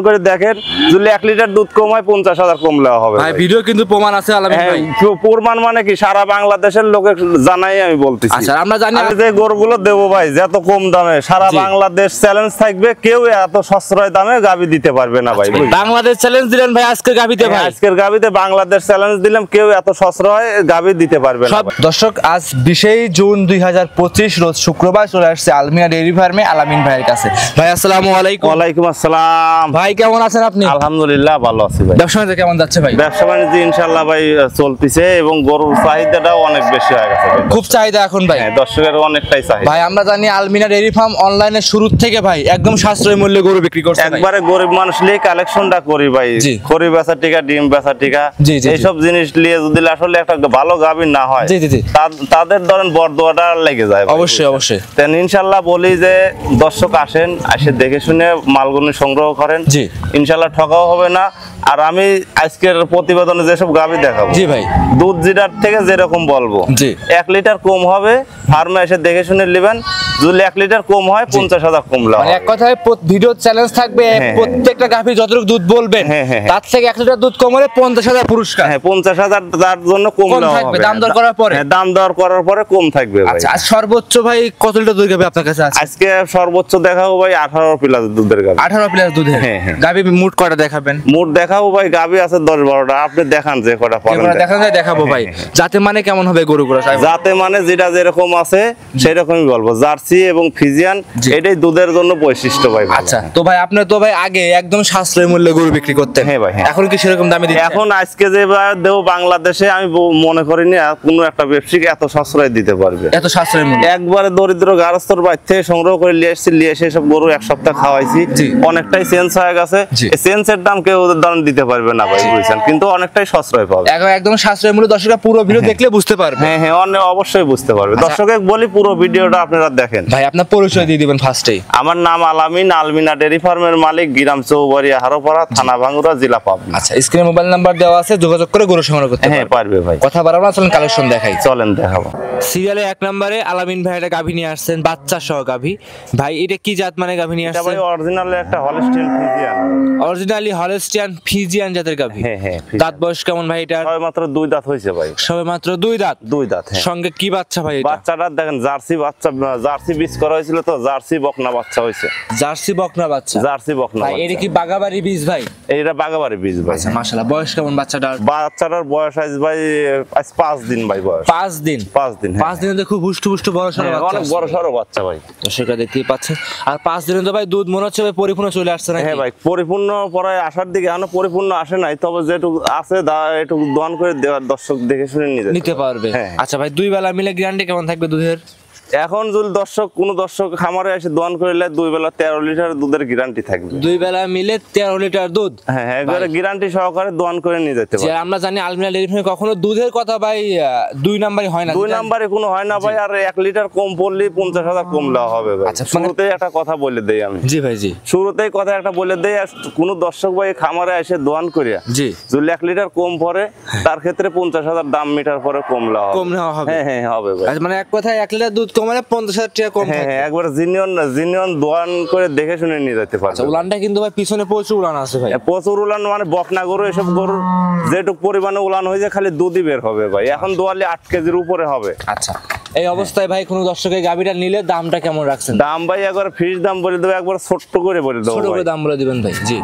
করে দেখেন যদি 1 লিটার দুধ কম হয় 50,000 কমলে হবে ভাই। ভিডিও কিন্তু প্রমাণ আছে আলামিন ভাই। প্রমাণ মানে কি সারা বাংলাদেশের লোকে জানাই আমি বলতেছি। আচ্ছা আমরা জানি যে গরুগুলো দেবো ভাই যত কম দামে সারা বাংলাদেশ চ্যালেঞ্জ থাকবে, কেউ এত সস্তায় দামে গাবি দিতে পারবে না ভাই। বাংলাদেশ চ্যালেঞ্জ দিলেন ভাই আজকের গাবিতে ভাই। আজকের গাবিতে বাংলাদেশ চ্যালেঞ্জ দিলাম, কেউ এত সস্তায় গাবি দিতে পারবে না। দর্শক আজ 20 জুন 2025 রোজ শুক্রবার চলে আসছে আলমিনা ডেইরি ফার্মে আলামিন ভাইয়ের কাছে। ভাই আসসালামু আলাইকুম। ওয়ালাইকুম আসসালাম। ভাই কেমন আছেন আপনি? আলহামদুলিল্লাহ ভালো আছি ভাই। ব্যবসা বাণিজ্য কেমন যাচ্ছে ভাই? ব্যবসা বাণিজ্য ইনশাআল্লাহ ভাই চলতেছে এবং গরুর চাহিদাটাও অনেক বেশি হয়ে গেছে ভাই। খুব চাহিদা এখন ভাই। হ্যাঁ, দর্শকের অনেকটাই চাহিদা ভাই আমরা জানি আলমিনা ডেইরি ফার্ম অনলাইনে শুরু থেকে ভাই একদম সাশ্রয়ী মূল্যে গরু বিক্রি করছে। একবারে গরিব মানুষ নিয়ে কালেকশনটা করি ভাই। খড়ি বেচা টিকা, ডিম বেচা টিকা, এইসব জিনিস নিয়ে যদি আসলে একটা ভালো গাভী না হয় তাদের ধরেন বরদোয়াটা লেগে যায়। অবশ্যই অবশ্যই। তেন ইনশাআল্লাহ বলি যে দর্শক আসেন, এসে দেখে শুনে মালগুলো সংগ্রহ করেন, ইনশাআল্লাহ ঠকাও হবে না। আর আমি আজকের প্রতিবেদনে যেসব গাভী দেখাবো জি ভাই, দুধ জিটার থেকে যেরকম বলবো 1 লিটার কম হবে, ফার্মে এসে দেখে শুনে নেবেন। যদি 1 লিটার কম হয় 50,000 কমলা মানে এক কথায় ভিডিও চ্যালেঞ্জ থাকবে, প্রত্যেকটা গাভী যতটুকু দুধ বলবেন তার থেকে 1 লিটার দুধ কম হলে 50,000 পুরস্কার। হ্যাঁ 50,000 তার জন্য কমলা থাকবে দাম দর করার পরে। হ্যাঁ দাম দর করার পরে কম থাকবে ভাই। আচ্ছা সর্বোচ্চ ভাই কত লিটার দুধ গাভী আপনার কাছে আছে? আজকে সর্বোচ্চ দেখাবো ভাই 18 প্লাস দুধের গাভী। 18 প্লাস দুধের গাভী মুট কয়টা দেখাবেন? মুট দেখাবো ভাই, গাভী আছে 10-12টা, আপনি দেখান যে কয়টা পারেন দেখান যায় দেখাবো ভাই। যাতে মানে কেমন হবে গরুগুলো? যাতে মানে যেটা যেরকম আছে সেরকমই বলবো। জার্সি এবং ফিজিয়ান এটাই দুধের জন্য বৈশিষ্ট্য ভাই। আচ্ছা তো ভাই আপনি তো ভাই আগে একদম সাশ্রয়ী মূল্যে গরু বিক্রি করতেন। হ্যাঁ ভাই। এখন কি সেরকম দামে দিচ্ছেন? এখন আজকে যে দেব বাংলাদেশে আমি মনে করিনি কোনো একটা ব্যবসায়ী এত সাশ্রয় দিতে পারবে। এত সাশ্রয়ী মূল্য একবারে দরিদ্র গারস্থর বাইর থেকে সংগ্রহ করে নিয়ে এসে সব গরু 1 সপ্তাহ খাওয়াইছি, অনেকটাই চেঞ্জ হয়ে গেছে। এই চেঞ্জের দাম কেউ ওদের দাম দিতে পারবে না ভাই, বুঝছেন, কিন্তু অনেকটাই সাশ্রয় পাবে। একদম সাশ্রয়ী মূল্য। দর্শকরা পুরো ভিডিও দেখলে বুঝতে পারবে। হ্যাঁ হ্যাঁ অবশ্যই বুঝতে পারবে। দর্শককে বলি পুরো ভিডিওটা আপনারা দেখেন। ভাই আপনার পরিচয় দিয়ে দিবেন ফার্স্টেই। আমার নাম আলামিন, আলমিনা ডেইরি ফার্মের মালিক, গ্রাম চৌবাড়িয়া, হারোপাড়া, থানা ভাঙ্গুরা, জেলা পাবনা। আচ্ছা স্ক্রিনে মোবাইল নাম্বার দেওয়া আছে, যোগাযোগ করে গরু সংগ্রহ করতে হ্যাঁ পারবে ভাই। কথা বাড়াবো না, চলেন কালেকশন দেখাই। চলেন দেখাবো। সিরিয়ালে 1 নম্বরে আলামিন ভাই একটা গাভী নিয়ে আসছেন, বাচ্চা সহ গাভী। ভাই এটা কি জাত মানে গাভী নিয়ে আসছেন? এটা ভাই অরিজিনাল একটা Holstein Friesian. Originally Holstein Friesian জাতের গাভী। হ্যাঁ। দাঁত বয়স কেমন ভাই এটা? সবে মাত্র 2 দাঁত হইছে ভাই। সবে মাত্র 2 দাঁত। 2 দাঁত। সঙ্গে কি বাচ্চা ভাই এটা? বাচ্চাটা দেখেন জার্সি বাচ্চা, জার্সি বীজ করা হয়েছিল তো জার্সি বকনা বাচ্চা হইছে। জার্সি বকনা বাচ্চা। জার্সি বকনা ভাই এটা কি বাগাবাড়ি বীজ ভাই? এটা বাগাবাড়ি বীজ ভাই। আচ্ছা মাশাআল্লাহ। বয়স কেমন বাচ্চাটার? বাচ্চাটার বয়স আজ ভাই 5 দিন ভাই বয়স। 5 দিন। 5 দিন। 5 দিনে তো খুব হুষ্ট বড় সরো বাচ্চা। অনেক বড় সরো বাচ্চা ভাই। দর্শকরা দেখতেই পাচ্ছেন। আর 5 দিনে তো ভাই দুধ মনে হচ্ছে ভাই পরিপূর্ণ চলে আসছে নাকি? হ্যাঁ ভাই পরিপূর্ণ পরে আসার দিকে, এখনো পরিপূর্ণ আসে নাই, তবে যেটুকু আছে এটুকু দোয়ান করে দেওয়ার দর্শক দেখে শুনে নিতে পারবে। আচ্ছা ভাই 2 বেলা মিলে গ্যারান্টি কেমন থাকবে দুধের? এখন যদি কোন দর্শক খামারে এসে দোয়ান করে 2 বেলা 13 লিটার দুধের গ্যারান্টি থাকবে। 2 বেলা মিলে 13 লিটার দুধ। হ্যাঁ একবারে গ্যারান্টি সহকারে দোয়ান করে নিয়ে যেতে পারবে। আমরা জানি আলমিনা ডেইরি ফার্মে কখনো দুধের কথা ভাই 2 নাম্বারই হয় না। 2 নাম্বারে কোনো হয় না ভাই। আর 1 লিটার কম পড়লে 50,000 কমলা হবে ভাই। আচ্ছা শুরুতেই একটা কথা বলে দেই আমি। জি ভাই জি। শুরুতেই কথা একটা বলে দেই, কোন দর্শক ভাই খামারে এসে দোয়ান করিয়া যদি 1 লিটার কম পড়ে তার ক্ষেত্রে 50,000 দাম মিটার পরে কমলা হবে। কম নেওয়া হবে। হ্যাঁ হবে ভাই। মানে এক কথায় 1 লিটার দুধ কমালে 50,000 টাকা কম থাকে। হ্যাঁ একবার জিনিয়ন দোয়ান করে দেখে শুনে নিয়ে যেতে পারবে। আচ্ছা উলানটা কিন্তু ভাই পিছনে প্রচুর উলান আছে ভাই। প্রচুর উলান মানে বকনা গরু, এসব গরুর যেটুক পরিমাণে উলান হয়ে যায় খালি দুধই বের হবে ভাই। এখন দোয়ালে 8 কেজির উপরে হবে। আচ্ছা এই অবস্থায় ভাই কোন দর্শকের গাভীটা নিলে দামটা কেমন রাখছেন? দাম ভাই একবার ফিক্স দাম বলে দেব, একবার ছোট্ট করে বলে দেব। ছোট করে দাম বলে দিবেন ভাই। জি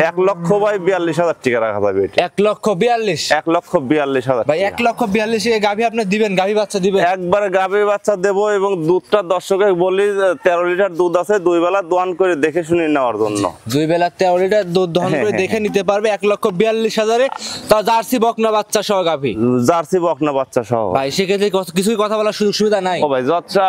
1 লক্ষ ভাই 42,000 টাকা রাখা যাবে এটা। 1,42,000। 1,42,000 ভাই 1,42,000 এ গাভী আপনি দিবেন, গাভী বাচ্চা দিবেন? একবার গাভী বাচ্চা দেব এবং দুধটা দর্শকে বলি 13 লিটার দুধ আছে, 2 বেলা দোয়ান করে দেখে শুনে নেওয়ার জন্য। 2 বেলা 13 লিটার দুধ দহন করে দেখে নিতে পারবে 1,42,000 এ। তা জার্সি বকনা বাচ্চা সহ গাভী। জার্সি বকনা বাচ্চা সহ ভাই সেক্ষেত্রে কিছুই কথা বলার সুযোগ সুবিধা নাই? ও ভাই যতটা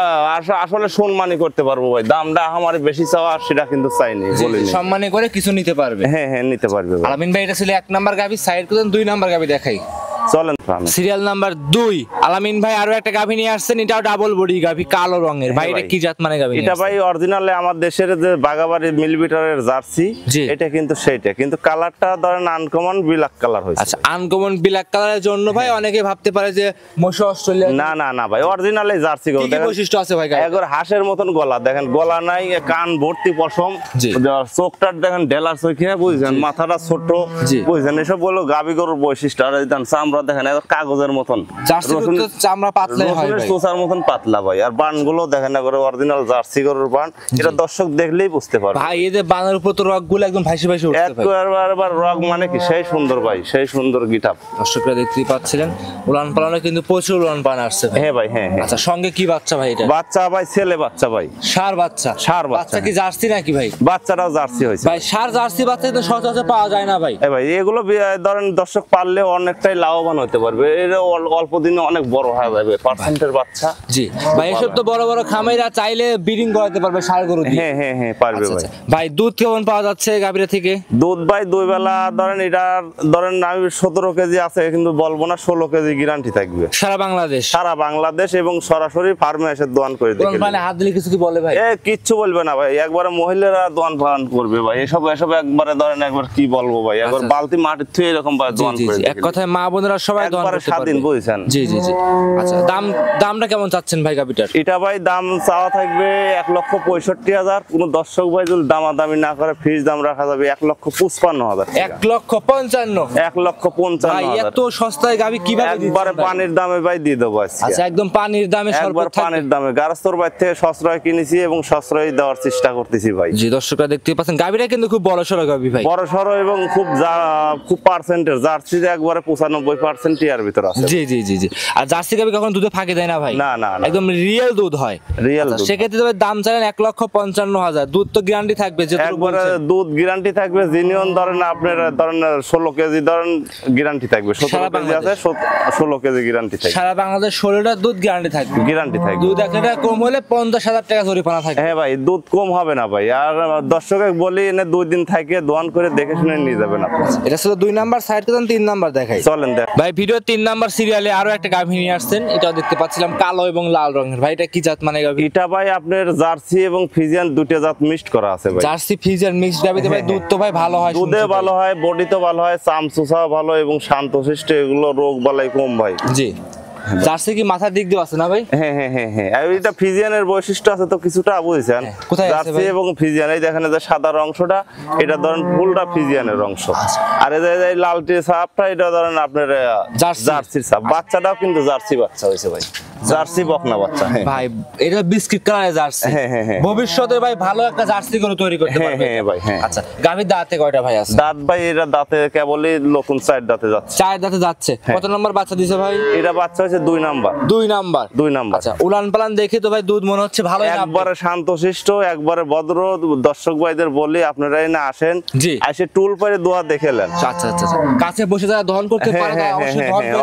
আসলে সম্মানই করতে পারবো ভাই। দামটা আমার বেশি চাওয়া সেটা কিন্তু চাইনি, বলিনি। সম্মানে করে কিছু নিতে পারবে। হ্যাঁ নিতে পারবে ভাই। আলামিন ভাই এটা ছিল 1 নাম্বার গাভী। সাইড করে 2 নাম্বার গাভী দেখাই। চলেন। সিরিয়াল নাম্বার 2 আলামিন ভাই আরো একটা গাভী নিয়ে আসছেন, এটাও ডাবল বডি গাভী, কালো রঙের। ভাই এটা কি জাত মানে গাভী? এটা ভাই অরিজিনালে আমার দেশের যে বাগাবাড়ি মিলবিটারের জার্সি, এটা কিন্তু সেইটা, কিন্তু কালারটা ধরেন আনকমন ব্ল্যাক কালার হয়েছে। আচ্ছা, আনকমন ব্ল্যাক কালারের জন্য ভাই অনেকে ভাবতে পারে যে মশা অস্ট্রেলিয়া। না না না ভাই, অরিজিনালে জার্সি গরু। কি বৈশিষ্ট্য আছে ভাই? একবার হাঁসের মতন গলা, দেখেন গলা নাই, কান ভর্তি পশম, চোখটা দেখেন ঢেলা চোখে, বুঝছেন, মাথাটা ছোট, বুঝছেন, এসব বলো গাভী গরুর বৈশিষ্ট্য। আর চামড়া দেখেন কাগজের মতন, চামড়া পাতলা হয় ভাই, সোসার মতন পাতলা ভাই। আর বান গুলো দেখেন একবারে অরিজিনাল জার্সি গরুর বান, এটা দর্শক দেখলেই বুঝতে পারবে ভাই। এই যে বানের উপর তো রগ গুলো একদম ভাসি ভাসি উঠছে ভাই, একবার রগ মানে কি সেই সুন্দর ভাই, সেই সুন্দর গিটাপ। দর্শকরা দেখতেই পাচ্ছিলেন, উলান পালানে কিন্তু প্রচুর উলান পালান আসছে। হ্যাঁ ভাই, হ্যাঁ। আচ্ছা, সঙ্গে কি বাচ্চা ভাই? এটা বাচ্চা ভাই, ছেলে বাচ্চা ভাই, ষাঁড় বাচ্চা। ষাঁড় বাচ্চা কি জার্সি নাকি ভাই? বাচ্চাটাও জার্সি হয়েছে ভাই। ষাঁড় জার্সি বাচ্চা কিন্তু সচরাচর পাওয়া যায় না ভাই। ভাই এগুলো ধরেন দর্শক পারলে অনেকটাই লাভবান হতে পারবে, এর অল্প দিনে অনেক বড় হয়ে যাবে, পার্সেন্টের বাচ্চা। জি ভাই, এসব তো বড় বড় খামাইরা চাইলে ব্রিডিং করাতে পারবে ষাঁড় গরু দিয়ে। হ্যাঁ পারবে ভাই। ভাই দুধ কেমন পাওয়া যাচ্ছে গাভীরা থেকে? দুধ ভাই দুই বেলা ধরেন এটা ধরেন আমি 17 কেজি আছে, কিন্তু বলবো না, 16 কেজি গ্যারান্টি থাকবে। সারা বাংলাদেশ? সারা বাংলাদেশ, এবং সরাসরি ফার্মে এসে দোয়ান করে দিবে। মানে হাত দিলে কিছু কি বলে ভাই? কিচ্ছু বলবে না ভাই, একবারে মহিলারা দোয়ান ফান করবে ভাই। এসব একবারে ধরেন একবার কি বলবো ভাই, একবার বালতি মাটির থুয়ে এরকম ভাবে দোয়ান করে দিবে। এক কথায় মা বোনেরা সবাই দোয়ান করতে পারবে, স্বাধীন, বুঝছেন? জি। আচ্ছা, দামটা কেমন চাচ্ছেন ভাই গাভীটার? এটা ভাই দাম চাওয়া থাকবে 1,65,000। কোন দর্শক ভাই যদি দামাদামি না করে ফিক্স দাম রাখা যাবে 1,55,000। 1,55,000? 1,55,000 এত সস্তায় গাভী কিভাবে দিচ্ছেন? একবারে পানির দামে ভাই দিয়ে দেবো। আচ্ছা, একদম পানির দামে, একবার পানির দামে। গারস্থর ভাই থেকে সস্তায় কিনেছি এবং সস্তায় দেওয়ার চেষ্টা করতেছি ভাই। জি, দর্শকরা দেখতেই পাচ্ছেন গাভীটা কিন্তু খুব বড় সড়ো গাভী ভাই, বড় সড়ো এবং খুব পার্সেন্টের জার্সিতে একবারে 95% টিয়ার ভিতর আছে। জি। আর জার্সি গাভী কখনো দুধে ফাঁকি দেয় না ভাই? না, একদম রিয়েল দুধ হয়, রিয়েল দুধ। সেক্ষেত্রে তবে দাম চাইলেন 1,55,000। দুধ তো গ্যারান্টি থাকবে? যে একবারে দুধ গ্যারান্টি থাকবে, জিনিয়ন ধরেন আপনার ধরেন 16 কেজি ধরেন গ্যারান্টি থাকবে। 17 কেজি আছে, 16 কেজি গ্যারান্টি থাকবে। সারা বাংলাদেশ 16টা দুধ গ্যারান্টি থাকবে, দুধ 1 লিটার কম হলে 50,000 টাকা জরিমানা থাকবে। হ্যাঁ ভাই, দুধ কম হবে না ভাই। আর দর্শকে বলি এনে 2 দিন থাকে দোয়ান করে দেখে শুনে নিয়ে যাবেন আপনি। এটা ছিল 2 নাম্বার। সাইড করতেন 3 নাম্বার দেখাই, চলেন দেখ ভাই। ভিডিও 3 নাম্বার সিরিয়ালে আরো একটা গাভী নিয়ে আসছেন, এটাও দেখতে পাচ্ছিলাম কালো এবং লাল রঙের। ভাই এটা কি জাত মানে গাভী? এটা ভাই আপনার জার্সি এবং ফ্রিজিয়ান দুটো জাত মিক্সড করা আছে ভাই। জার্সি ফ্রিজিয়ান মিক্সড গাভীতে ভাই দুধ তো ভাই ভালো হয়, দুধে ভালো হয়, বডি তো ভালো হয়, চামচুসাও ভালো এবং শান্তশিষ্ট, এগুলো রোগ বালাই কম ভাই। জি। জার্সি কি মাথার দিক দিয়ে আছে না ভাই? হ্যাঁ। আর এটা ফ্রিজিয়ানের বৈশিষ্ট্য আছে তো কিছুটা, বুঝছেন? জার্সি এবং ফ্রিজিয়ান, এই দেখেন যে সাদা অংশটা, এটা ধরেন ফুলটা ফ্রিজিয়ানের অংশ। আর এই যে লালটি ছাপটা, এটা ধরেন আপনার জার্সির ছাপ। বাচ্চাটাও কিন্তু জার্সি বাচ্চা হয়েছে ভাই, জার্সি বকনা বাচ্চা ভাই। এটা বিস্কিট কালারের জার্সি। হ্যাঁ। ভবিষ্যতে ভাই ভালো একটা জার্সি করে তৈরি করতে পারবে। হ্যাঁ ভাই, হ্যাঁ। আচ্ছা, গাভীর দাঁতে কয়টা ভাই আছে? দাঁত ভাই এটা দাঁতে কেবলই নতুন 4 দাঁতে যাচ্ছে। 4 দাঁতে যাচ্ছে। কত নম্বর বাচ্চা দিছে ভাই? এটা বাচ্চা হয়েছে 2 নাম্বার। 2 নাম্বার। আচ্ছা, উলান পালান দেখে তো ভাই দুধ মনে হচ্ছে ভালো, একবারে শান্তশিষ্ট, একবারে ভদ্র। দর্শক ভাইদের বলি আপনারা না আসেন, এসে টুল পরে দোয়া দেখে নেন। আচ্ছা, কাছে বসে যারা দহন করতে পারে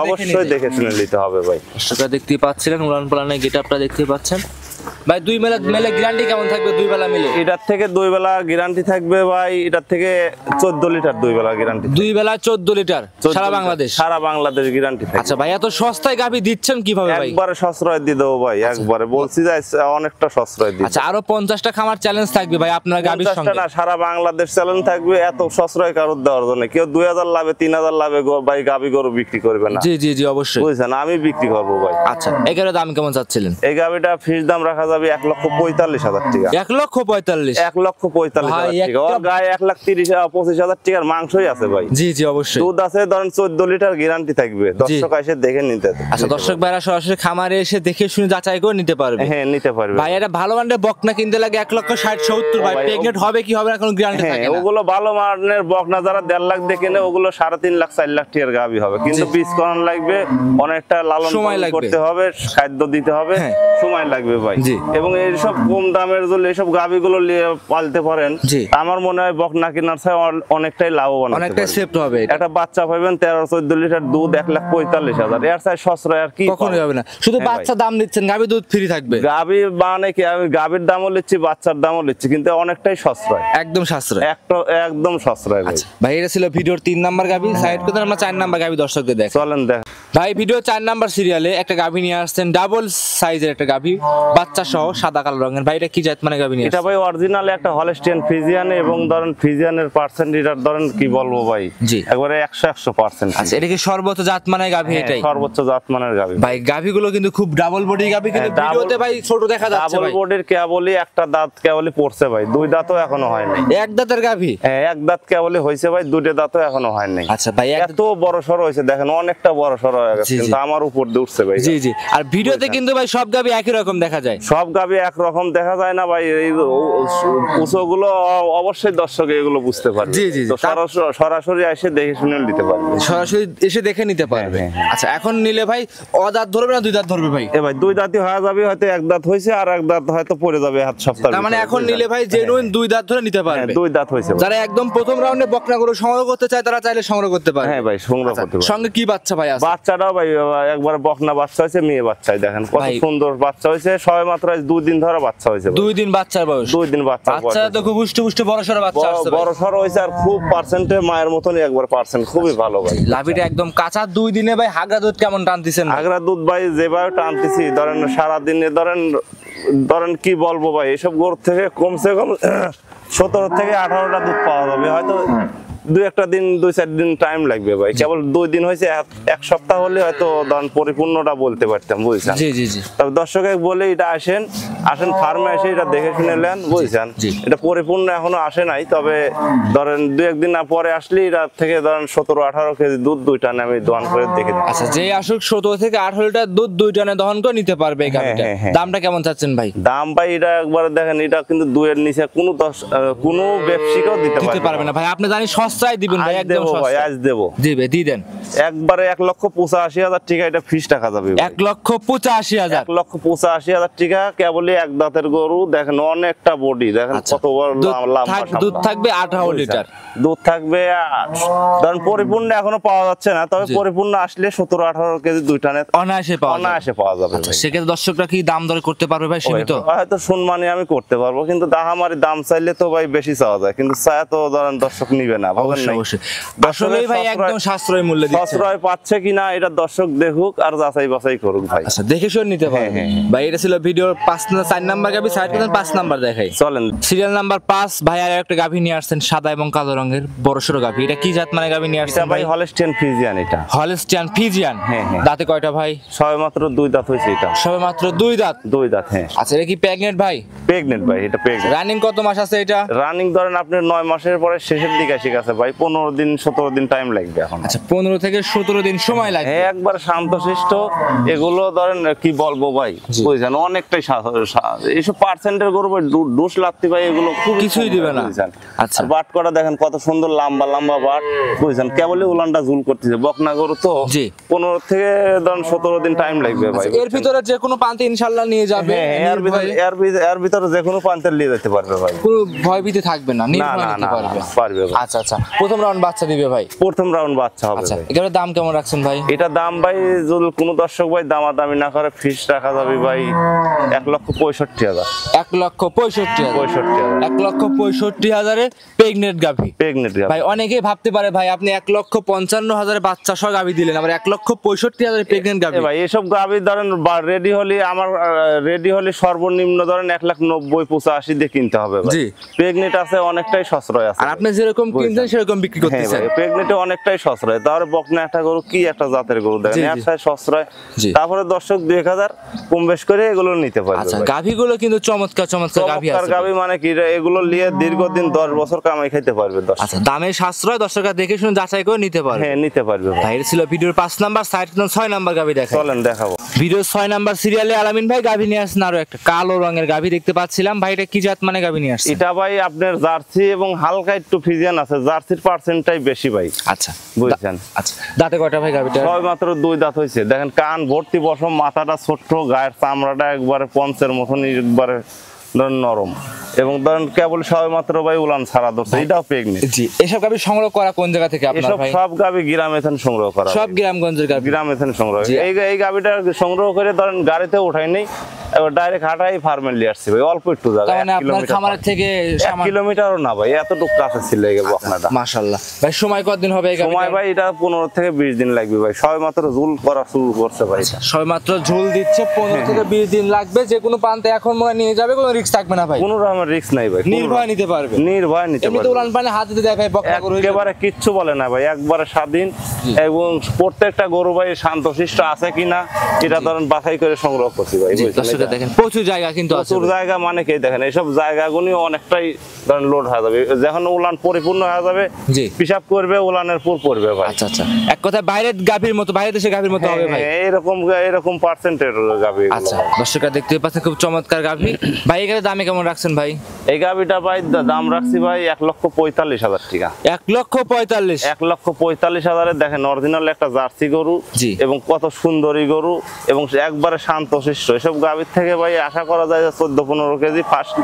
অবশ্যই দেখে শুনে নিতে হবে ভাই। সেটা দেখতে পাচ্ছিলেন, উলান পালানের গেটআপটা দেখতে পাচ্ছেন ভাই। 2 বেলা মেলে গ্যারান্টি কেমন থাকবে? 2 বেলা মিলে এটার থেকে 2 বেলা গ্যারান্টি থাকবে ভাই, এটার থেকে 14 লিটার 2 বেলা গ্যারান্টি। 2 বেলা 14 লিটার সারা বাংলাদেশ? সারা বাংলাদেশ গ্যারান্টি থাকবে। আচ্ছা ভাই, এত সস্তায় গাভী দিচ্ছেন কিভাবে ভাই? একবারে সস্তায় দিয়ে দেবো ভাই, একবারে বলছি যে অনেকটা সস্তায় দিই। আচ্ছা, আরো 50টা খামার চ্যালেঞ্জ থাকবে ভাই আপনার গাভীর সঙ্গে? না, সারা বাংলাদেশ চ্যালেঞ্জ থাকবে। এত সস্তায় কারোর দেওয়ার জন্য কেউ 2000 লাভে 3000 লাভে ভাই গাভী গরু বিক্রি করবে না। জি অবশ্যই, বুঝছেন, আমি বিক্রি করবো ভাই। আচ্ছা, এগারে দাম কেমন চাচ্ছিলেন? এই গাভীটা ফিক্স দাম রাখা যাবে 1,45,000 টাকা। 1,45,000? 1,45,000 টাকা। ওর গায়ে 1,30,000-25,000 টাকার মাংসই আছে ভাই। জি অবশ্যই। দুধ আছে ধরেন 14 লিটার গ্যারান্টি থাকবে। দর্শক এসে দেখে নিতে। আচ্ছা, দর্শক ভাইরা সরাসরি খামারে এসে দেখে শুনে যাচাই করে নিতে পারবে? হ্যাঁ, নিতে পারবে ভাই। এটা ভালো মানের বকনা কিনতে লাগে 1,60,70 ভাই। প্রেগনেন্ট হবে কি হবে না কোনো গ্যারান্টি থাকে না। ওগুলো ভালো মানের বকনা যারা 1.5 লাখ দেখে নেয়, ওগুলো 3.5 লাখ 4 লাখ টাকার গাভী হবে, কিন্তু বীজ করানো লাগবে, অনেকটা লালন পালন করতে হবে, খাদ্য দিতে হবে, সময় লাগবে ভাই। এবং এইসব কম দামের জন্য এইসব গাভীগুলো পালতে পারেন, আমার মনে হয় বকনা কেনার চেয়ে অনেকটাই লাভবান, অনেকটাই সেফ হবে। একটা বাচ্চা পাবেন 13-14 লিটার দুধ 1,45,000, এর চেয়ে সস্তায় আর কি কখনোই হবে না। শুধু বাচ্চা দাম দিচ্ছেন, গাভী দুধ ফ্রি থাকবে। গাভী মানে কি, আমি গাভীর দামও লিচ্ছি, বাচ্চার দামও লিচ্ছি, কিন্তু অনেকটাই সাশ্রয়, একদম সাশ্রয়, একদম সাশ্রয় ভাই। ভাই, এটা ছিল ভিডিওর 3 নাম্বার গাভী। সাইড করে আমরা 4 নাম্বার গাভী দর্শকদের দেখ। চলেন দেখ। ভাই ভিডিও 4 নাম্বার সিরিয়ালে একটা গাভী নিয়ে আসছেন, ডাবল সাইজের একটা গাভী, বাচ্চা সহ, সাদা কালো রঙের। ভাই এটা কি জাত মানে গাভী নিয়ে এটা ভাই অরিজিনাল একটা হলস্টিয়ান ফ্রিজিয়ান, এবং ধরেন ফ্রিজিয়ানের পার্সেন্ট এটা ধরেন কি বলবো ভাই, জি একবারে 100%। আচ্ছা, এটা কি সর্বোচ্চ জাত মানে গাভী? এটাই সর্বোচ্চ জাত মানের গাভী ভাই। গাভীগুলো কিন্তু খুব ডাবল বডি গাভী, কিন্তু ভিডিওতে ভাই ছোট দেখা যাচ্ছে ডাবল ভাই। বডির কেবলই একটা দাঁত কেবলই পড়ছে ভাই, দুই দাঁতও এখনো হয় নাই। এক দাঁতের গাভী? হ্যাঁ, এক দাঁত কেবলই হইছে ভাই, দুটো দাঁতও এখনো হয় নাই। আচ্ছা ভাই, এত বড় সড়ো হয়েছে দেখেন, অনেকটা বড় সড়ো হয়ে গেছে, কিন্তু আমার উপর দিয়ে উঠছে ভাই। জি জি। আর ভিডিওতে কিন্তু ভাই সব গাভী একই রকম দেখা যায়। সব গাভী একরকম দেখা যায় না ভাই, এই উঁচুগুলো অবশ্যই দর্শক এগুলো বুঝতে পারবে। জি জি। তো সরাসরি এসে দেখে শুনে নিতে পারবে, সরাসরি এসে দেখে নিতে পারবে। আচ্ছা, এখন নিলে ভাই অদাঁত ধরবে না দুই দাঁত ধরবে ভাই? এ ভাই দুই দাঁতই হয়ে যাবে, হয়তো এক দাঁত হয়েছে আর এক দাঁত হয়তো পড়ে যাবে হাত সপ্তাহ। তার মানে এখন নিলে ভাই জেনুইন দুই দাঁত ধরে নিতে পারবে। দুই দাঁত হয়েছে। যারা একদম প্রথম রাউন্ডে বকনা গরু সংগ্রহ করতে চায় তারা চাইলে সংগ্রহ করতে পারে। হ্যাঁ ভাই, সংগ্রহ করতে পারে। সঙ্গে কি বাচ্চা ভাই আছে? বাচ্চাটাও ভাই একবার বকনা বাচ্চা হয়েছে, মেয়ে বাচ্চাই দেখেন কত সুন্দর বাচ্চা হয়েছে, সবে মাত্র 2 দিন ধরে বাচ্চা হয়েছে। 2 দিন বাচ্চার বয়স? 2 দিন বাচ্চা। বাচ্চা তো খুব পুষ্ট বড় সরো বাচ্চা আছে, বড় সরো হয়েছে, আর খুব পার্সেন্টে মায়ের মতনই একবার পার্সেন্ট, খুবই ভালো ভাই। লাভিটা একদম কাঁচা। 2 দিনে ভাই হাগরা দুধ কেমন টানতেছেন? হাগরা দুধ ভাই যেভাবে টানতেছি ধরেন সারা দিনে ধরেন কি বলবো ভাই, এসব গরু থেকে কমসে কম 17 থেকে 18টা দুধ পাওয়া যাবে, হয়তো 2-4 দিন টাইম লাগবে ভাই। কেবল 2 দিন হয়েছে, 1 সপ্তাহ হলে হয়তো ধরেন পরিপূর্ণটা বলতে পারতাম, বুঝছেন? জি জি জি। তবে দর্শকে বলে এটা আসেন ফার্মে এসে এটা দেখে শুনে নেন, বুঝছেন? এটা পরিপূর্ণ এখনো আসে নাই, তবে ধরেন 2-1 দিন না পরে আসলে এটা থেকে ধরেন 17-18 কেজি দুধ 2 টানে আমি দহন করে দেখে দিই। আচ্ছা, যে আসুক 17 থেকে 18 লিটার দুধ 2 টানে দহন করে নিতে পারবে এই গাভীটা। দামটা কেমন চাচ্ছেন ভাই? দাম ভাই এটা একবার দেখেন, এটা কিন্তু 2 এর নিচে কোনো ব্যবসায়ীকেও দিতে পারবে না ভাই। আপনি জানি সস্তায় দিবেন ভাই, একদম ভাই, আজ দেব। জি ভাই, দিয়ে দেন। একবারে 1,85,000 টাকা এটা ফিস টাকা যাবে। 1,85,000? 1,85,000 টাকা কেবলই এক দাঁতের গরু, দেখেন অনেকটা বডি, দেখেন কত বড় লম্বা। দুধ থাকবে 18 লিটার। দুধ থাকবে, ধরেন পরিপূর্ণ এখনো পাওয়া যাচ্ছে না, তবে পরিপূর্ণ আসলে 17-18 কেজি 2 টানে অনায়াসে পাওয়া যাবে। সেক্ষেত্রে দর্শকরা কি দাম দর করতে পারবে ভাই? সীমিত হয়তো সম্মানে আমি করতে পারবো, কিন্তু দাহামারি দাম চাইলে তো ভাই বেশি চাওয়া যায়, কিন্তু চায় তো ধরেন দর্শক নিবে না, ভাবেন না? আসলে ভাই একদম সাশ্রয় মূল্যে দিচ্ছে। সাশ্রয় পাচ্ছে কিনা এটা দর্শক দেখুক আর যাচাই বাছাই করুক ভাই। আচ্ছা, দেখে শুনে নিতে পারবে ভাই। এটা ছিল ভিডিওর 4 নাম্বার গাভী। সাইড করতেন 5 নাম্বার দেখাই, চলেন। সিরিয়াল নাম্বার 5 ভাই আর একটা গাভী নিয়ে আসছেন, সাদা এবং কালো রঙের বড়সড় গাভী। এটা কি জাত মানে গাভী নিয়ে আসছেন ভাই? Holstein Friesian. এটা হলস্টিয়ান ফ্রিজিয়ান। দাঁতে কয়টা ভাই? সবে মাত্র 2 দাঁত হয়েছে। এটা সবে মাত্র 2 দাঁত? 2 দাঁত, হ্যাঁ। আচ্ছা, এটা কি প্রেগনেন্ট ভাই? প্রেগনেন্ট ভাই, এটা প্রেগনেন্ট। রানিং কত মাস আছে এটা? রানিং ধরেন আপনি 9 মাসের পরে শেষের দিকে এসে গেছে ভাই, 15-17 দিন টাইম লাগবে এখন। আচ্ছা, 15 থেকে 17 দিন সময় লাগবে। হ্যাঁ, একবার শান্তশিষ্ট এগুলো ধরেন কি বলবো ভাই, বুঝছেন? অনেকটাই এইসব পার্সেন্টের গরু ভাই, ডোজ লাগতে ভাই, এগুলো কিছুই দিবে না। আচ্ছা, বাট করা দেখেন কত সুন্দর লম্বা লম্বা বাট, বুঝছেন? কেবলই উলানটা ঝুল করতেছে, বকনা গরু তো 15 থেকে ধরেন 17 দিন টাইম লাগবে ভাই। এর ভিতরে যে কোনো পান্তে ইনশাআল্লাহ নিয়ে যাবে। এর ভিতরে যে কোনো পান্তে নিয়ে যেতে পারবে ভাই, কোনো ভয় ভীতি থাকবে না, নির্ভয় নিতে পারবে। আচ্ছা আচ্ছা, প্রথম রাউন্ড বাচ্চা দিবে ভাই? প্রথম রাউন্ড বাচ্চা হবে। আচ্ছা, এটার দাম কেমন রাখছেন ভাই? এটা দাম ভাই যদি কোনো দর্শক ভাই দামাদামি না করে, ফিস রাখা যাবে ভাই 1,65,000। 1,65,000? 1,65,000 প্রেগনেন্ট গাভী। ভাই অনেকেই ভাবতে পারে ভাই আপনি 1,55,000 বাচ্চা সহ গাভী দিলেন, আবার 1,65,000 প্রেগনেন্ট গাভী। ভাই এসব গাভী ধরেন রেডি হলে সর্বনিম্ন ধরেন 1,90,85 দিয়ে কিনতে হবে ভাই। প্রেগনেন্ট আছে অনেকটাই সাশ্রয় আছে, আর আপনি যেরকম কিনছেন সেরকম বিক্রি করতেছেন। প্রেগনেন্টে অনেকটাই সাশ্রয়, তাহলে বকনা একটা গরু কি একটা জাতের গরু দেখেন, একটাই সাশ্রয়। তারপরে দর্শক 2,000 কম বেশ করে এগুলো নিতে পারবে। আচ্ছা, গাভীগুলো কিন্তু চমৎকার গাভী আছে। গাভী মানে কি, এগুলো নিয়ে দীর্ঘদিন 10 বছর কামাই খাইতে পারবে দর্শক। আচ্ছা, দামে সাশ্রয়, দর্শকরা দেখে শুনে যাচাই করে নিতে পারবে। হ্যাঁ, নিতে পারবে ভাই। এটা ছিল ভিডিওর 5 নাম্বার। সাইড 6 নাম্বার গাভী দেখাই, চলেন দেখাবো। ভিডিও 6 নাম্বার সিরিয়ালে আলামিন ভাই গাভী নিয়ে আসছেন, আরো একটা কালো রঙের গাভী দেখতে পাচ্ছিলাম ভাই। এটা কি জাত মানে গাভী নিয়ে আসছেন? এটা ভাই আপনার জার্সি এবং হালকা একটু ফ্রিজিয়ান আছে, জার্সির পার্সেন্টটাই বেশি ভাই। আচ্ছা, বুঝছেন? আচ্ছা, দাঁতে কয়টা ভাই গাভীটা? সবে মাত্র 2 দাঁত হয়েছে, দেখেন কান ভর্তি পশম, মাথাটা ছোট্ট, গায়ের চামড়াটা একবারে পঞ্চের মতন একবারে নরম, এবং ধরেন কেবল সবেমাত্র ভাই উলান ছাড়া ধরছে, এটাও প্রেগনেন্ট। জি, এসব গাভী সংগ্রহ করা কোন জায়গা থেকে আপনার ভাই? সব গাভী গ্রামে থেকে সংগ্রহ করা, সব গ্রামগঞ্জের গাভী, গ্রামে থেকে সংগ্রহ। এই গাভীটা সংগ্রহ করে ধরেন গাড়িতে উঠাই নেই, এবার ডাইরেক্ট হাঁটাই ফার্মে নিয়ে আসছি ভাই, অল্প একটু জায়গা, মানে আপনার খামারের থেকে 1 কিলোমিটারও না ভাই, এতটুকু কাছে ছিল এই বকনাটা। মাশাআল্লাহ ভাই, সময় কতদিন হবে এই গাভীটা? সময় ভাই এটা 15 থেকে 20 দিন লাগবে ভাই, সবেমাত্র ঝুল করা শুরু করছে ভাই, সবেমাত্র ঝুল দিচ্ছে, 15 থেকে 20 দিন লাগবে। যে কোনো প্রান্তে এখন মনে নিয়ে যাবে, কোনো রিস্ক থাকবে না ভাই, কোনো রকমের রিস্ক নাই ভাই, নির্ভয় নিতে পারবে, নির্ভয় নিতে পারবে। এমনিতে উলান পানে হাত দিতে দেয় ভাই, বকনা গরু একেবারে কিচ্ছু বলে না ভাই, একবারে স্বাধীন। এবং প্রত্যেকটা গরু ভাই শান্তশিষ্ট আছে কিনা এটা ধরেন বাছাই করে সংগ্রহ করছি ভাই। দর্শকরা দেখেন প্রচুর জায়গা কিন্তু আছে, প্রচুর জায়গা, মানে কি দেখেন এইসব জায়গাগুলি অনেকটাই ধরেন লোড হয়ে যাবে, যখন উলান পরিপূর্ণ হয়ে যাবে পিশাব করবে, উলানের পুর পড়বে ভাই। আচ্ছা আচ্ছা, এক কথায় বাইরের গাভীর মতো, বাইরের দেশের গাভীর মতো হবে ভাই, এরকম পার্সেন্টের গাভী। আচ্ছা, দর্শকরা দেখতে পাচ্ছেন খুব চমৎকার গাভী ভাই। এর দামে কেমন রাখছেন ভাই? এই গাভীটা ভাই দাম রাখছি ভাই 1,45,000 টাকা। 1,45,000? 1,45,000 দেখেন অরিজিনাল একটা জার্সি গরু এবং কত সুন্দরী গরু এবং একবারে শান্তশিষ্ট। এসব গাভীর থেকে ভাই আশা করা যায় 14-15 কেজি ফার্স্ট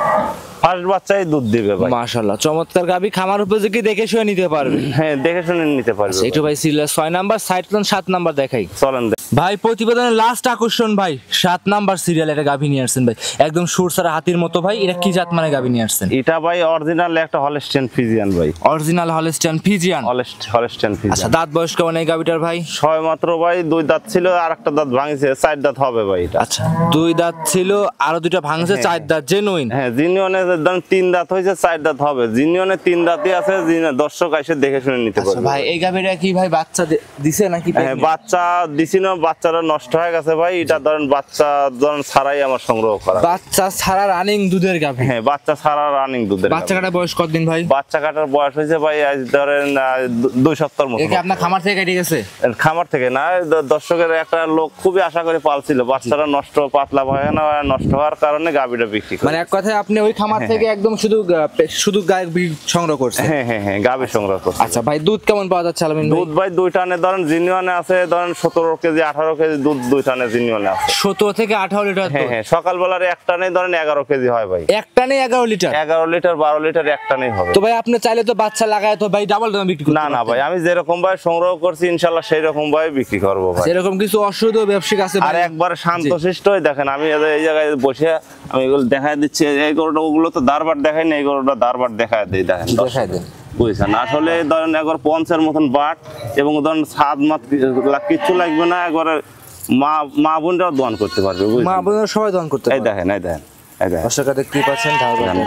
বাচ্চাই দুধ দিবে ভাই। মাশাআল্লাহ, চমৎকার গাভী, খামার উপযোগী, দেখে শুনে নিতে পারবে। হ্যাঁ, দেখে শুনে নিতে পারবে। একটু ভাই serial 6 number, side plan 7 number দেখাই, চলেন ভাই। প্রতিবেদনের লাস্ট আকর্ষণ ভাই, 7 নাম্বার সিরিয়াল একটা গাভী নিয়ে আসছেন ভাই, একদম সুরসারা হাতির মতো ভাই। এটা কি জাত মানে গাভী নিয়ে আসছেন? এটা ভাই অরিজিনাল একটা হলস্টিয়ান ফ্রিজিয়ান ভাই, original Holstein Friesian. Holstein Friesian. আচ্ছা, দাঁত বয়স কেমন এই গাভীটার ভাই? সবেমাত্র ভাই 2 দাঁত ছিল, আর একটা দাঁত ভাঙছে, 4 দাঁত হবে ভাই এটা। আচ্ছা, 2 দাঁত ছিল, আরো 2টা ভাঙছে, 4 দাঁত জেনুইন। হ্যাঁ, জিনিয়নে 3 দাঁত হয়েছে, 4 দাঁত হবে, জিনিয়নে 3 দাঁতই আছে, দর্শক এসে দেখে শুনে নিতে পারবে ভাই। এই গাভীটা কি ভাই বাচ্চা দিছে নাকি? হ্যাঁ, বাচ্চা দিছি না, বাচ্চাটা নষ্ট হয়ে গেছে ভাই। এটা ধরেন বাচ্চা ছাড়াই আমার সংগ্রহ করা, বাচ্চা ছাড়া রানিং দুধের গাভী। হ্যাঁ, বাচ্চা ছাড়া রানিং দুধের। বাচ্চা কাটার বয়স কতদিন ভাই? বাচ্চা কাটার বয়স হয়েছে ভাই আজ ধরেন 2 সপ্তাহের মতো। এটা আপনার খামার থেকে কেটে গেছে? খামার থেকে না, দর্শকের একটা লোক খুবই আশা করে পালছিল, বাচ্চাটা নষ্ট, পাতলা হয় না, নষ্ট হওয়ার কারণে গাভীটা বিক্রি করে। মানে এক কথায় আপনি ওই খামার থেকে একদম শুধু গাভী সংগ্রহ করছেন? হ্যাঁ হ্যাঁ হ্যাঁ, গাভী সংগ্রহ করছে। আচ্ছা ভাই, দুধ কেমন পাওয়া যাচ্ছে আলামিন ভাই? দুধ ভাই 2 টানে ধরেন জিনিয়নে আছে ধরেন 17 কেজি 18 কেজি দুধ 2 টানে জিনিয়নে আছে। 17 থেকে 18 লিটার? হ্যাঁ হ্যাঁ, সকালবেলার এক টানে ধরেন 11 কেজি হয় ভাই। এক টানে 11 লিটার? 11 লিটার 12 লিটার এক টানেই হবে। তো ভাই আপনি চাইলে তো বাচ্চা লাগায় তো ভাই ডাবল দামে বিক্রি করতে না না ভাই, আমি যেরকম ভাই সংগ্রহ করছি ইনশাআল্লাহ সেই রকম ভাই বিক্রি করব ভাই। এরকম কিছু অশুদ্ধ ব্যবসায়িক আছে আর একবারে শান্তশিষ্ট হয়ে দেখেন, আমি এই জায়গায় বসে আমি এগুলো দেখায় দিচ্ছি। এই গরুটা ওগুলো তো দারবার দেখাই না, এই গরুটা দারবার দেখায় দেই, দেখেন দেখায় দেন, বুঝছেন? আসলে ধরেন একবার পঞ্চের মতন বাট এবং ধরেন স্বাদ মাত কিচ্ছু লাগবে না, একবারে মা বোনরাও দোয়ান করতে পারবে, মা বোনরা সবাই দোয়ান করতে পারবে। এই দেখেন এই দেখেন এই দেখেন, দর্শকরা দেখতেই পাচ্ছেন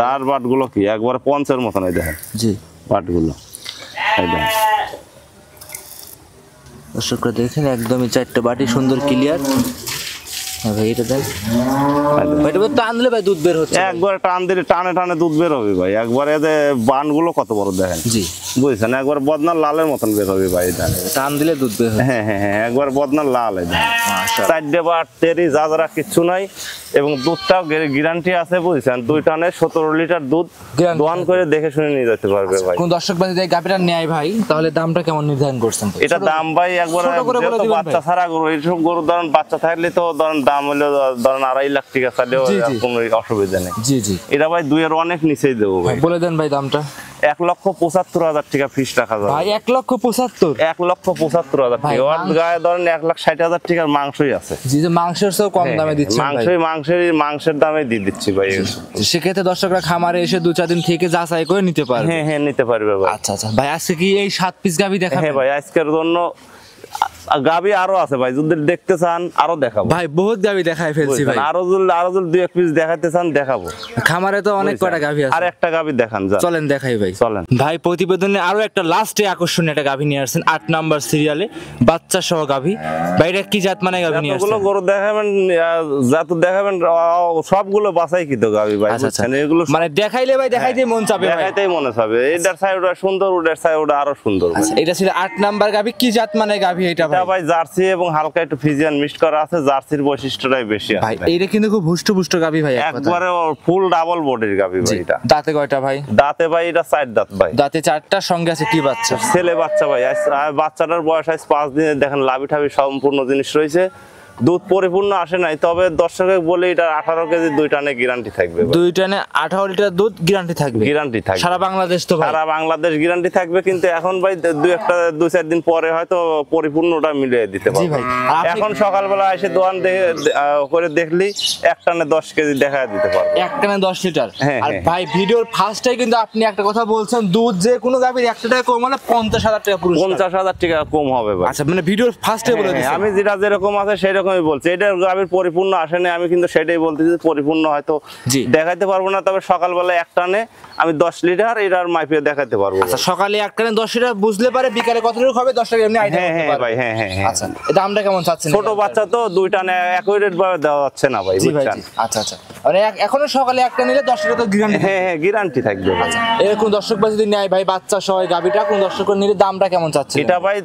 দার বাট গুলো কি একবারে পঞ্চের মতন, এই দেখেন জি বাট গুলো, এই দেখেন দর্শকরা দেখেন, একদমই 4টা বাটি সুন্দর ক্লিয়ার। ভাই এটা দেন, এটা টান দিলে ভাই দুধ বের হচ্ছে, একবারে টান দিলে টানে টানে দুধ বের হবে ভাই। একবারে বান গুলো কত বড় দেখেন, জি বুঝছেন? একবার বদনার লালের মতন বের হবে ভাই, টান দিলে দুধ বের হবে। হ্যাঁ হ্যাঁ হ্যাঁ, একবার বদনার লাল, এই দেখেন 4 বাট তেরি যা কিচ্ছু নাই এবং দুধটাও গ্যারান্টি আছে, বুঝছেন? 2 টানে 17 লিটার দুধ দোয়ান করে দেখে শুনে নিয়ে যেতে পারবে ভাই। কোন দর্শক বান্ধব এই গাভীটা নেয় ভাই, তাহলে দামটা কেমন নির্ধারণ করছেন? এটা দাম ভাই একবার বাচ্চা ছাড়া গরু, এইসব গরু ধরেন বাচ্চা থাকলে তো ধরেন দাম হলো ধরেন 2.5 লাখ টাকা চাইলেও কোনো অসুবিধা নেই। জি জি, এটা ভাই 2 এর অনেক নিচেই দেবো ভাই। বলে দেন ভাই দামটা। 1,75,000 টাকা ফিস রাখা যাবে ভাই। 1,75,000? 1,75,000 টাকা। ওর গায়ে ধরেন 1,60,000 টাকার মাংসই আছে। জি, যে মাংসের চেয়েও কম দামে দিচ্ছেন ভাই। মাংসের দামে দিয়ে দিচ্ছি ভাই। সেক্ষেত্রে দর্শকরা খামারে এসে 2-4 দিন থেকে যাচাই করে নিতে পারবে। হ্যাঁ হ্যাঁ, নিতে পারবে ভাই। আচ্ছা আচ্ছা ভাই, আজকে কি এই 7 পিস গাভী দেখাবেন? হ্যাঁ ভাই, আজকের জন্য গাভী আরো আছে ভাই, যদি দেখতে চান আরো দেখাবো ভাই। বহুত গাভী দেখাই ফেলছি ভাই, আরো যদি 2-1 পিস দেখাতে চান দেখাবো। খামারে তো অনেক কটা গাভী আছে, আর একটা গাভী দেখান, চলেন দেখাই ভাই। চলেন ভাই। প্রতিবেদনে আরো একটা লাস্টে আকর্ষণীয় একটা গাভী নিয়ে আসছেন, 8 নাম্বার সিরিয়ালে বাচ্চা সহ গাভী। ভাই এটা কি জাত মানে গাভী নিয়ে আসছেন? এগুলো গরু দেখাবেন, জাত দেখাবেন, সবগুলো বাছাই কি তো গাভী ভাই, বুঝছেন? এগুলো মানে দেখাইলে ভাই দেখাইতে মন চাবে, দেখাইতেই মনে চাবে। এটার সাইডটা সুন্দর, ওটার সাইডটা আরো সুন্দর। এটা ছিল 8 নাম্বার গাভী। কি জাত মানে গাভী এটা ভাই? জার্সি এবং হালকা একটু ফ্রিজিয়ান মিক্স করা আছে, জার্সির বৈশিষ্ট্যটাই বেশি আছে ভাই। এইটা কিন্তু খুব হুষ্ট গাভী ভাই, একবারে ফুল ডাবল বডির গাভী ভাই। এটা দাঁতে কয়টা ভাই? দাঁতে ভাই এটা 4 দাঁত ভাই। দাঁতে 4টার সঙ্গে আছে কি বাচ্চা? ছেলে বাচ্চা ভাই। বাচ্চাটার বয়স আজ 5 দিনে, দেখেন লাভি ঠাবি সম্পূর্ণ জিনিস রয়েছে। দুধ পরিপূর্ণ আসে নাই, তবে দর্শকে বলে এটা 18 কেজি 2 টানে গ্যারান্টি থাকবে। 2 টানে 18 লিটার দুধ গ্যারান্টি থাকবে? গ্যারান্টি থাকবে সারা বাংলাদেশ তো ভাই? সারা বাংলাদেশ গ্যারান্টি থাকবে, কিন্তু এখন ভাই 2-4 দিন পরে হয়তো পরিপূর্ণটা মিলিয়ে দিতে পারবো। এখন সকালবেলা এসে দোকান করে দেখলি 1 টানে 10 কেজি দেখা দিতে পারবো। 1 টানে 10 লিটার। হ্যাঁ, আর ভাই ভিডিওর ফার্স্টে কিন্তু আপনি একটা কথা বলছেন, দুধ যে কোনো গাভীর 1 টাকা কম মানে 50,000 টাকা পুরস্কার। 50,000 টাকা কম হবে ভাই। আচ্ছা, মানে ভিডিওর ফার্স্টে বলে দিয়েছেন। আমি যেটা যেরকম আছে সেই রকমই বলছি। এটা গাভীর পরিপূর্ণ আসে না, আমি কিন্তু সেটাই বলতেছি, পরিপূর্ণ হয়তো দেখাইতে পারবো না, তবে সকালবেলা 1 টানে আমি 10 লিটার এটার মাইপে দেখাতে পারবো। আচ্ছা, সকালে 1 টানে 10 লিটার বুঝলে পারে, বিকালে কতটুকু হবে 10 টাকা এমনি আইডিয়া করতে পারবে। ভাই হ্যাঁ। আচ্ছা, এটা দামটা কেমন চাচ্ছেন? ছোট বাচ্চা তো 2 টানে একই রেট ভাবে দেওয়া যাচ্ছে না ভাই, বুঝছেন? আচ্ছা, মানে এখনো সকালে 1 টানে নিলে 10 টাকা তো গ্যারান্টি। হ্যাঁ, গ্যারান্টি থাকবে। আচ্ছা, এরকম দর্শক ভাই যদি নেয় ভাই বাচ্চা সহ গাভীটা, কোন দর্শক নিলে দামটা কেমন চাচ্ছেন? এটা ভাই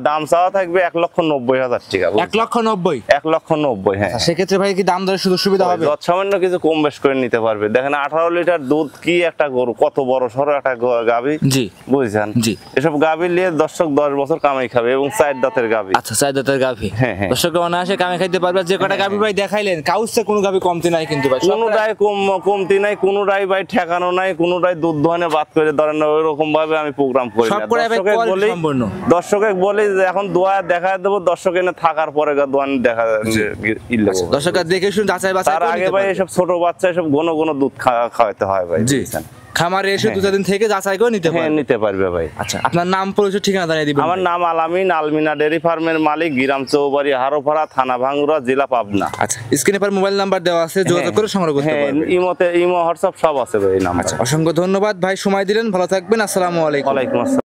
দাম চাওয়া থাকবে 1,90,000 টাকা। 1,90,000? 1,90,000, হ্যাঁ। সেক্ষেত্রে ভাই কি দাম দরের সুযোগ সুবিধা হবে? সামান্য কিছু কম বেশ করে নিতে পারবে। দেখেন 18 লিটার দুধ, কি একটা গরু, কত বড় সড়ো একটা গাভী, জি বুঝছেন? জি। এসব গাভী নিয়ে দর্শক 10 বছর কামাই খাবে, এবং 4 দাঁতের গাভী। আচ্ছা, 4 দাঁতের গাভী। হ্যাঁ। দর্শক অনায়াসে কামাই খাইতে পারবে। যে কটা গাভী ভাই দেখাইলেন, কাউসে কোনো গাভী কমতি নাই কিন্তু ভাই, কোনোটাই কমতি নাই, কোনোটাই ভাই ঠেকানো নাই, কোনোটাই দুধ দোহানে বাদ করে ধরেন ওইরকম ভাবে আমি প্রোগ্রাম করি না। দর্শকে বলি যে এখন দোয়া দেখা দেবো, দর্শক এনে থাকার পরে দোয়ান দেখা দর্শক দেখে শুনে যাচাই বাছাই। তার আগে ভাই এসব ছোট বাচ্চা এসব ঘন ঘন দুধ খাওয়াতে হয় ভাই, বুঝছেন? খামারে এসে 2-4 দিন থেকে যাচাই করে নিতে পারবে ভাই। আচ্ছা, আপনার নাম পরিচয় ঠিকানা জানিয়ে দিবেন। আমার নাম আলামিন, আলমিনা ডেয়ারি ফার্মের মালিক, গ্রাম চৌবাড়ি, হারোপাড়া, থানা ভাঙ্গুরা, জেলা পাবনা। আচ্ছা, স্ক্রিনে পর মোবাইল নাম্বার দেওয়া আছে, যোগাযোগ করে সংগ্রহ করতে পারবেন। ইমো হোয়াটসঅ্যাপ সব আছে ভাই এই নাম্বার। অসংখ্য ধন্যবাদ ভাই, সময় দিলেন, ভালো থাকবেন, আসসালামু আলাইকুম। ওয়ালাইকুম আসসালাম।